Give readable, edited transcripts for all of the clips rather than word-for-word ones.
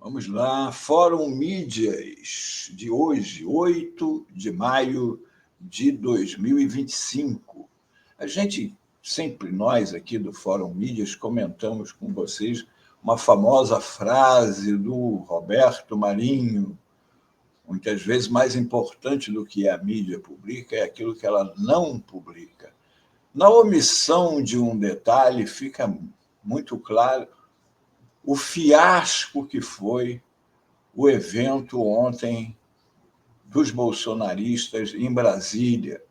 Vamos lá, Fórum Mídias de hoje, 8 de maio de 2025. A gente, sempre nós aqui do Fórum Mídias, comentamos com vocês uma famosa frase do Roberto Marinho, muitas vezes mais importante do que a mídia publica é aquilo que ela não publica. Na omissão de um detalhe, fica muito claro o fiasco que foi o evento ontem dos bolsonaristas em Brasília,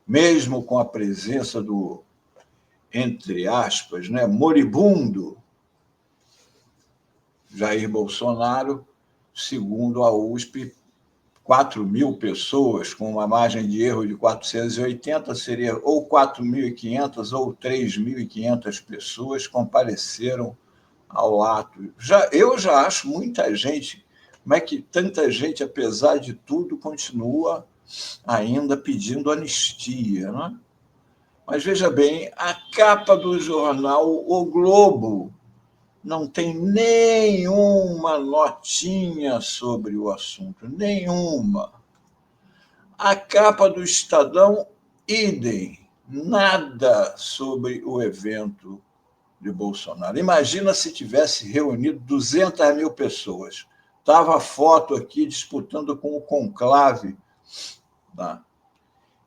mesmo com a presença do, entre aspas, moribundo Jair Bolsonaro, segundo a USP, 4.000 pessoas, com uma margem de erro de 480, seria ou 4.500 ou 3.500 pessoas compareceram ao ato. Eu já acho muita gente. Como é que tanta gente, apesar de tudo, continua ainda pedindo anistia, não é? Mas veja bem, a capa do jornal O Globo não tem nenhuma notinha sobre o assunto, nenhuma. A capa do Estadão, idem, nada sobre o evento de Bolsonaro. Imagina se tivesse reunido 200.000 pessoas. Estava a foto aqui disputando com o conclave. Tá?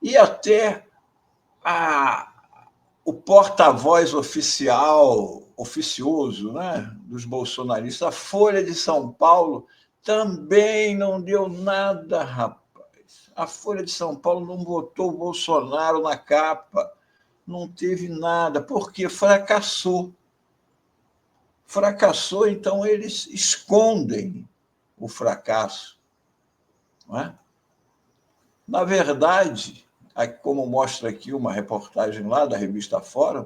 E até o porta-voz oficioso, dos bolsonaristas, a Folha de São Paulo, também não deu nada, rapaz. A Folha de São Paulo não botou o Bolsonaro na capa, não teve nada, porque fracassou. Fracassou, então eles escondem o fracasso. Não é? Na verdade, como mostra aqui uma reportagem lá da revista Fórum,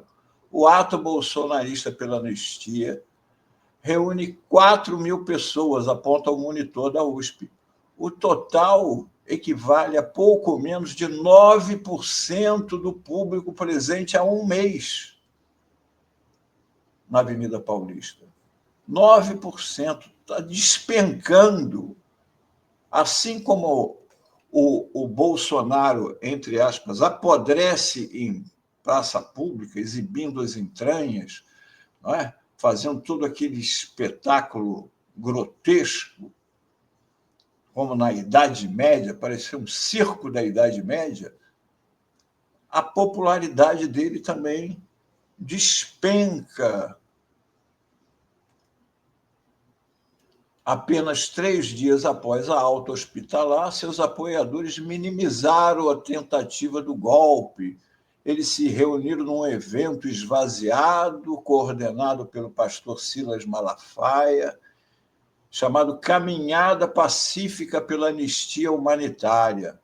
o ato bolsonarista pela anistia reúne 4.000 pessoas, aponta o monitor da USP. O total equivale a pouco menos de 9% do público presente há um mês na Avenida Paulista. 9%, está despencando. Assim como o Bolsonaro, entre aspas, apodrece em praça pública, exibindo as entranhas, não é? Fazendo todo aquele espetáculo grotesco, como na Idade Média, parecia um circo da Idade Média, a popularidade dele também despenca. Apenas 3 dias após a alta hospitalar, seus apoiadores minimizaram a tentativa do golpe. Eles se reuniram num evento esvaziado, coordenado pelo pastor Silas Malafaia, chamado Caminhada Pacífica pela Anistia Humanitária.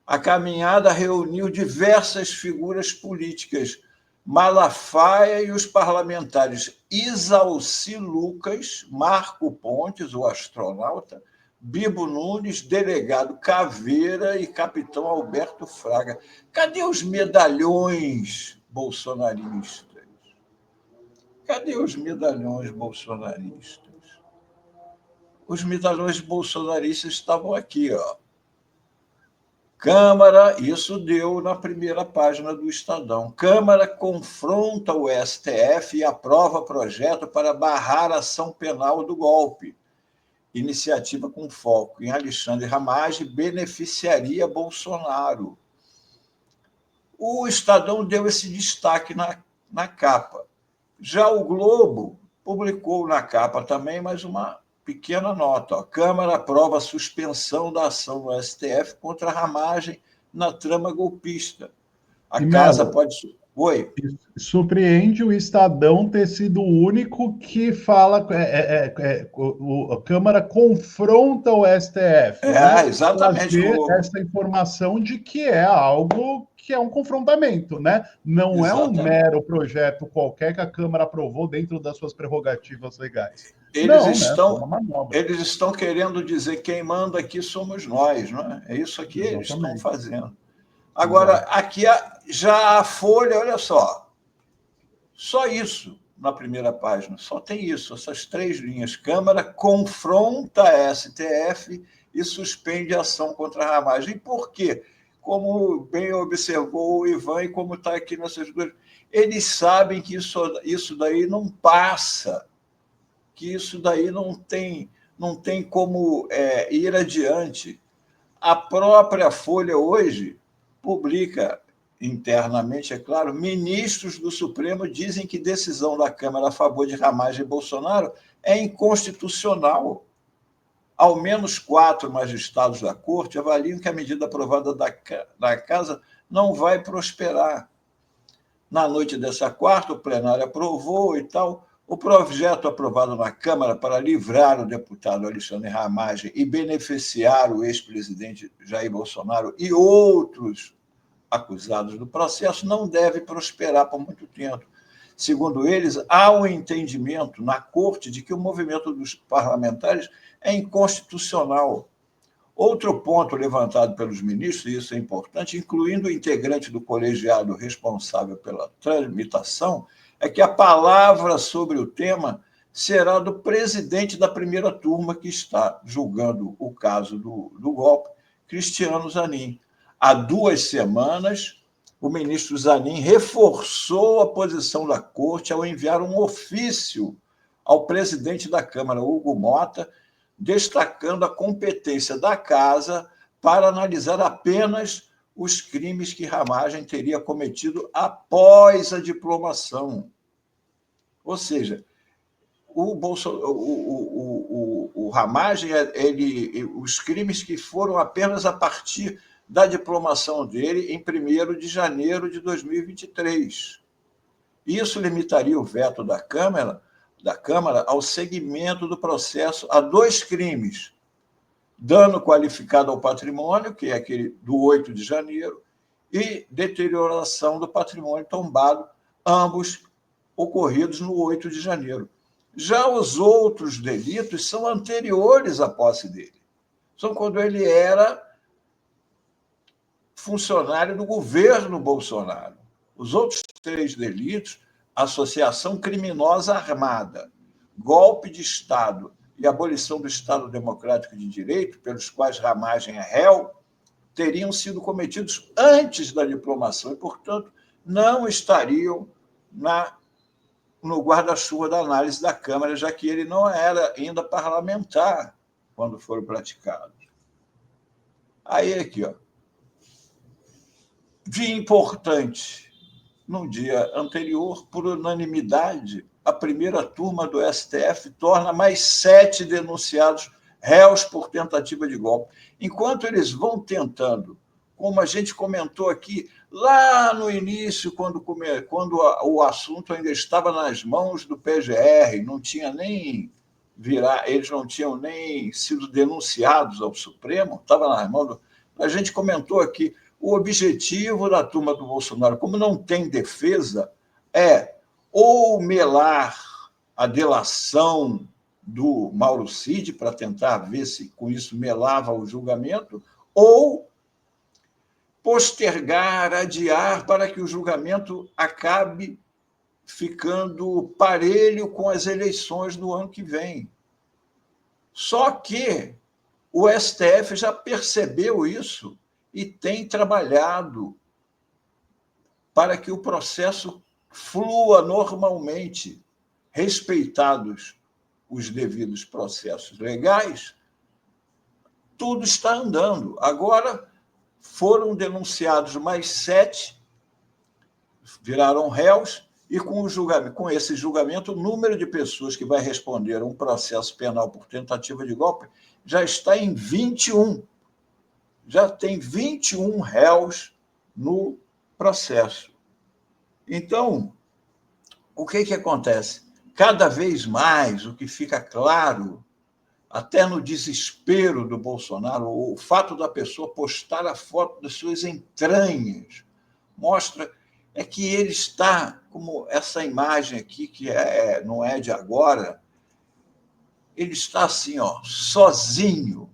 A caminhada reuniu diversas figuras políticas, Malafaia e os parlamentares Isalci Lucas, Marco Pontes, o astronauta, Bibo Nunes, delegado Caveira e capitão Alberto Fraga. Cadê os medalhões bolsonaristas? Cadê os medalhões bolsonaristas? Os medalhões bolsonaristas estavam aqui, ó. Câmara, isso deu na primeira página do Estadão. Câmara confronta o STF e aprova projeto para barrar a ação penal do golpe. Iniciativa com foco em Alexandre Ramagem beneficiaria Bolsonaro. O Estadão deu esse destaque na capa. Já o Globo publicou na capa também mais uma pequena nota. A Câmara aprova a suspensão da ação no STF contra a Ramagem na trama golpista. A casa pode... Oi. Surpreende o Estadão ter sido o único que fala... a Câmara confronta o STF. Exatamente. Essa informação de que é algo que é um confrontamento, né? Não Exatamente. É um mero projeto qualquer que a Câmara aprovou dentro das suas prerrogativas legais. Eles estão querendo dizer quem manda aqui somos nós, não é? É isso aqui que eles estão fazendo. Agora, aqui já a Folha, olha só isso, na primeira página. Só tem isso, essas 3 linhas. Câmara confronta a STF e suspende a ação contra a ramagem. E por quê? Como bem observou o Ivan e como está aqui nessas duas... Eles sabem que isso daí não passa, que isso daí não tem como ir adiante. A própria Folha hoje publica internamente, é claro, ministros do Supremo dizem que decisão da Câmara a favor de Ramagem e Bolsonaro é inconstitucional. Ao menos 4 magistrados da Corte avaliam que a medida aprovada da Casa não vai prosperar. Na noite dessa quarta, o plenário aprovou e tal. O projeto aprovado na Câmara para livrar o deputado Alexandre Ramagem e beneficiar o ex-presidente Jair Bolsonaro e outros acusados do processo não deve prosperar por muito tempo. Segundo eles, há um entendimento na Corte de que o movimento dos parlamentares é inconstitucional. Outro ponto levantado pelos ministros, e isso é importante, incluindo o integrante do colegiado responsável pela tramitação, é que a palavra sobre o tema será do presidente da primeira turma que está julgando o caso do golpe, Cristiano Zanin. Há 2 semanas, o ministro Zanin reforçou a posição da Corte ao enviar um ofício ao presidente da Câmara, Hugo Mota, destacando a competência da Casa para analisar apenas os crimes que Ramagem teria cometido após a diplomação. Ou seja, o Ramagem, os crimes que foram apenas a partir da diplomação dele em 1º de janeiro de 2023. Isso limitaria o veto da Câmara ao segmento do processo a 2 crimes: dano qualificado ao patrimônio, que é aquele do 8 de janeiro, e deterioração do patrimônio tombado, ambos ocorridos no 8 de janeiro. Já os outros delitos são anteriores à posse dele. São quando ele era funcionário do governo Bolsonaro. Os outros 3 delitos, associação criminosa armada, golpe de Estado e abolição do Estado Democrático de Direito, pelos quais Ramagem é réu, teriam sido cometidos antes da diplomação e, portanto, não estariam no guarda-chuva da análise da Câmara, já que ele não era ainda parlamentar quando foram praticados. Aí, aqui, ó. Dia importante. No dia anterior, por unanimidade, a primeira turma do STF torna mais 7 denunciados réus por tentativa de golpe. Enquanto eles vão tentando, como a gente comentou aqui, lá no início, quando o assunto ainda estava nas mãos do PGR, não tinha nem eles não tinham nem sido denunciados ao Supremo, estava nas mãos a gente comentou aqui, o objetivo da turma do Bolsonaro, como não tem defesa, é ou melar a delação do Mauro Cid para tentar ver se com isso melava o julgamento, ou postergar, adiar para que o julgamento acabe ficando parelho com as eleições do ano que vem. Só que o STF já percebeu isso e tem trabalhado para que o processo flua normalmente, respeitados os devidos processos legais, tudo está andando. Agora foram denunciados mais 7, viraram réus, e com esse julgamento, o número de pessoas que vai responder a um processo penal por tentativa de golpe já está em 21. Já tem 21 réus no processo. Então, o que acontece? Cada vez mais, o que fica claro, até no desespero do Bolsonaro, o fato da pessoa postar a foto das suas entranhas, mostra que ele está, como essa imagem aqui, que não é de agora, ele está assim, ó, sozinho.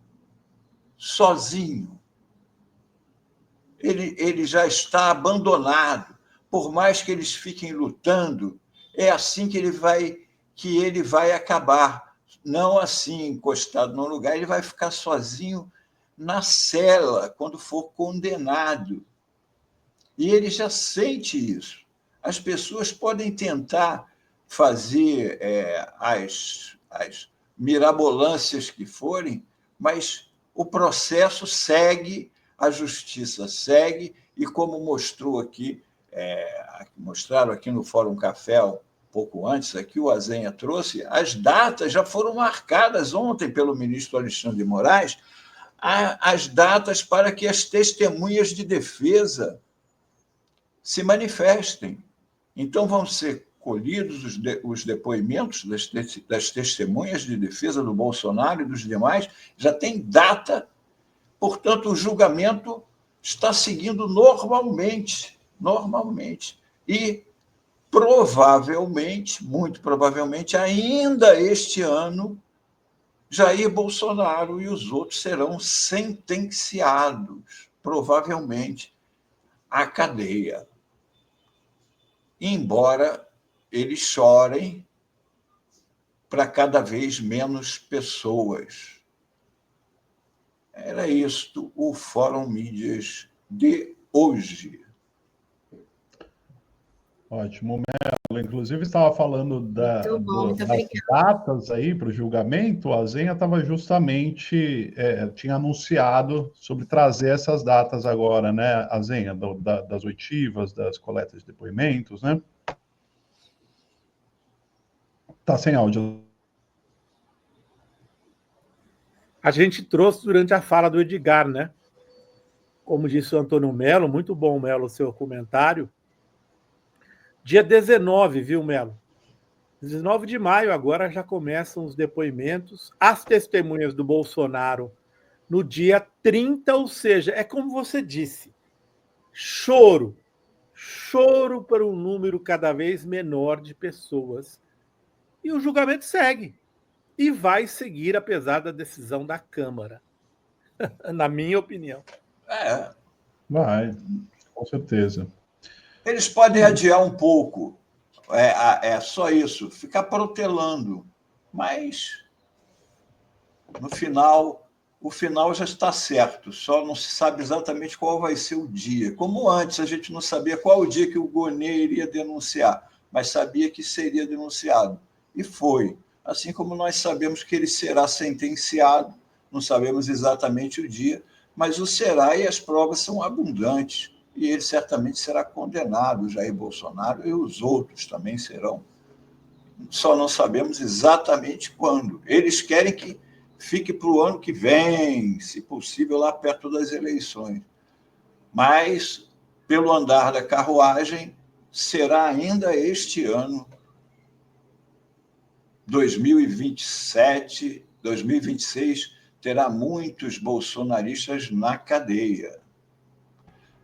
Ele já está abandonado. Por mais que eles fiquem lutando, é assim que ele vai acabar. Não assim, encostado num lugar, ele vai ficar sozinho na cela quando for condenado. E ele já sente isso. As pessoas podem tentar fazer as mirabolâncias que forem, mas o processo segue, a justiça segue, e como mostraram aqui no Fórum Café, um pouco antes, aqui o Azenha trouxe, as datas já foram marcadas ontem pelo ministro Alexandre de Moraes, as datas para que as testemunhas de defesa se manifestem. Então, vão ser colhidos os depoimentos das testemunhas de defesa do Bolsonaro e dos demais, já tem data, portanto, o julgamento está seguindo normalmente. E, provavelmente, muito provavelmente, ainda este ano, Jair Bolsonaro e os outros serão sentenciados, provavelmente, à cadeia. Embora eles chorem para cada vez menos pessoas. Era isto o Fórum Mídias de hoje. Ótimo, Melo. Inclusive, estava falando das datas aí para o julgamento. A Zenha estava justamente, tinha anunciado sobre trazer essas datas agora, né? A Zenha, das oitivas, das coletas de depoimentos, né? Está sem áudio. A gente trouxe durante a fala do Edgar, né? Como disse o Antônio Melo, muito bom, Melo, o seu comentário. Dia 19, viu, Melo? 19 de maio, agora já começam os depoimentos. As testemunhas do Bolsonaro no dia 30, ou seja, é como você disse, choro para um número cada vez menor de pessoas. E o julgamento segue. E vai seguir, apesar da decisão da Câmara. Na minha opinião. Vai, com certeza. Eles podem adiar um pouco, é só isso, ficar protelando, mas no final, o final já está certo, só não se sabe exatamente qual vai ser o dia. Como antes, a gente não sabia qual o dia que o Gonê iria denunciar, mas sabia que seria denunciado, e foi. Assim como nós sabemos que ele será sentenciado, não sabemos exatamente o dia, mas o será, e as provas são abundantes. E ele certamente será condenado, Jair Bolsonaro, e os outros também serão. Só não sabemos exatamente quando. Eles querem que fique para o ano que vem, se possível, lá perto das eleições. Mas, pelo andar da carruagem, será ainda este ano, 2027, 2026, terá muitos bolsonaristas na cadeia.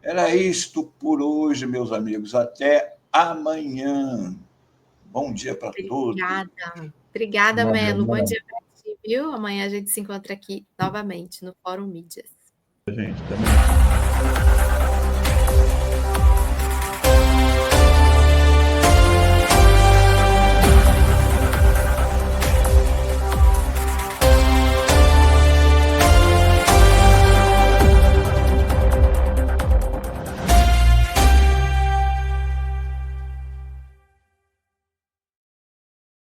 Era isto por hoje, meus amigos. Até amanhã. Bom dia para todos. Obrigada, Melo. Bom dia para ti, viu? Amanhã a gente se encontra aqui novamente no Fórum Mídias. Gente, também.